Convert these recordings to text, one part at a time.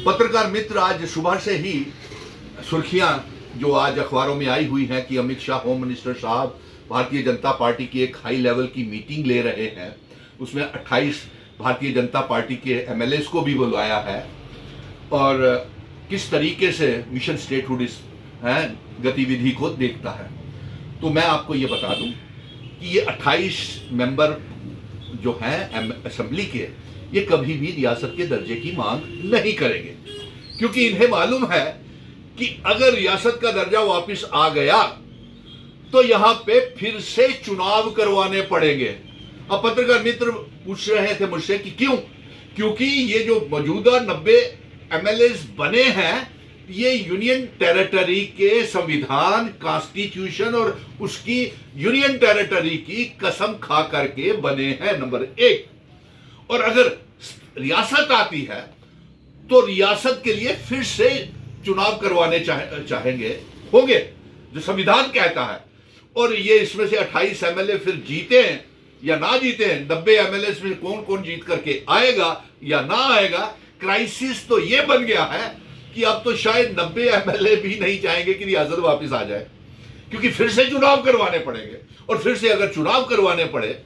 पत्रकार मित्र, आज सुबह से ही सुर्खियां जो आज अखबारों में आई हुई हैं कि अमित शाह होम मिनिस्टर साहब भारतीय जनता पार्टी की एक हाई लेवल की मीटिंग ले रहे हैं। उसमें 28 भारतीय जनता पार्टी के एमएलएस को भी बुलाया है और किस तरीके से मिशन स्टेटहुड इस गतिविधि को देखता है। तो मैं आपको ये बता दूं कि ये 28 मेंबर जो हैं असेंबली के, ये कभी भी रियासत के दर्जे की मांग नहीं करेंगे, क्योंकि इन्हें मालूम है कि अगर रियासत का दर्जा वापस आ गया तो यहां पे फिर से चुनाव करवाने पड़ेंगे। अब पत्रकार मित्र पूछ रहे थे मुझसे कि क्यों, क्योंकि ये जो मौजूदा 90 एमएलएस बने हैं, ये यूनियन टेरिटरी के संविधान, कॉन्स्टिट्यूशन और उसकी यूनियन टेरिटरी की कसम खा करके बने हैं, नंबर 1। और अगर रियासत आती है तो रियासत के लिए फिर से चुनाव करवाने चाहेंगे, होंगे, जो संविधान कहता है। और ये इसमें से 28 एमएलए फिर जीते हैं या ना जीते हैं, 90 एमएलए में कौन कौन जीत करके आएगा या ना आएगा, क्राइसिस तो ये बन गया है कि अब तो शायद 90 एमएलए भी नहीं चाहेंगे कि रियासत वापस आ जाए, क्योंकि फिर से चुनाव करवाने पड़ेंगे। और फिर से अगर चुनाव करवाने पड़े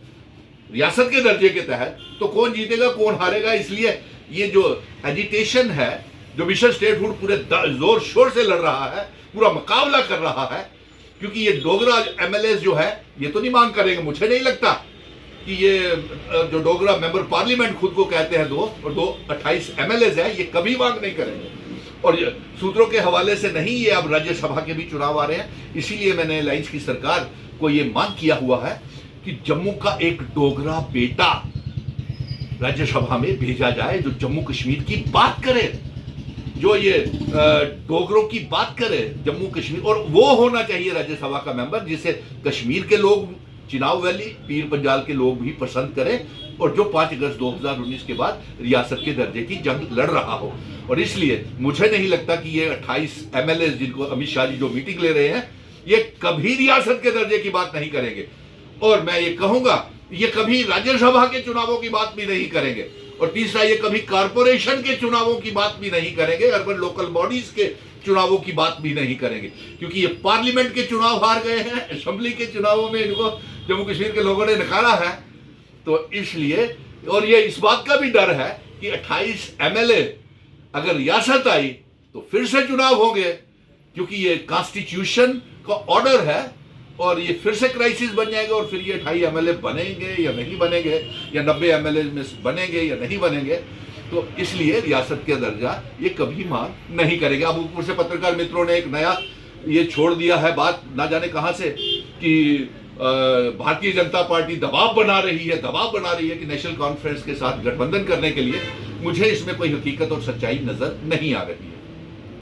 रियासत के दर्जे के तहत, तो कौन जीतेगा कौन हारेगा। इसलिए ये जो एजिटेशन है, जो मिशन स्टेटहुड पूरे जोर शोर से लड़ रहा है, पूरा मुकाबला कर रहा है, क्योंकि ये डोगरा एमएलए जो है ये तो नहीं मांग करेंगे। मुझे नहीं लगता कि ये जो डोगरा मेंबर पार्लियामेंट खुद को कहते हैं दोस्त, और 28 एमएलए है, ये कभी मांग नहीं करेंगे। और सूत्रों के हवाले से नहीं, ये अब राज्यसभा के भी चुनाव आ रहे हैं, इसीलिए मैंने अलायंस की सरकार को ये मांग किया हुआ है कि जम्मू का एक डोगरा बेटा राज्यसभा में भेजा जाए, जो जम्मू कश्मीर की बात करे, जो ये डोगरों की बात करे जम्मू कश्मीर। और वो होना चाहिए राज्यसभा का मेंबर जिसे कश्मीर के लोग, चिनाब वैली, पीर पंजाल के लोग भी पसंद करें, और जो 5 अगस्त 2019 के बाद रियासत के दर्जे की जंग लड़ रहा हो। और इसलिए मुझे नहीं लगता कि ये 28 एमएलए जिनको अमित शाह जी जो मीटिंग ले रहे हैं, ये कभी रियासत के दर्जे की बात नहीं करेंगे। और मैं ये कहूंगा, ये कभी राज्यसभा के चुनावों की बात भी नहीं करेंगे। और तीसरा, ये कभी कारपोरेशन के चुनावों की बात भी नहीं करेंगे, अर्बन लोकल बॉडीज के चुनावों की बात भी नहीं करेंगे, क्योंकि ये पार्लियामेंट के चुनाव हार गए हैं, असेंबली के चुनावों में इनको जम्मू कश्मीर के लोगों ने नकारा है। तो इसलिए, और ये इस बात का भी डर है कि 28 एमएलए अगर रियासत आई तो फिर से चुनाव होंगे, क्योंकि ये कॉन्स्टिट्यूशन का ऑर्डर है, और ये फिर से क्राइसिस बन जाएगा। और फिर ये 28 एमएलए बनेंगे या नहीं बनेंगे, या 90 एमएलए में बनेंगे या नहीं बनेंगे। तो इसलिए रियासत का दर्जा ये कभी मांग नहीं करेगा। अब ऊपर से पत्रकार मित्रों ने एक नया ये छोड़ दिया है बात, ना जाने कहां से, कि भारतीय जनता पार्टी दबाव बना रही है कि नेशनल कॉन्फ्रेंस के साथ गठबंधन करने के लिए। मुझे इसमें कोई हकीकत और सच्चाई नजर नहीं आ रही है।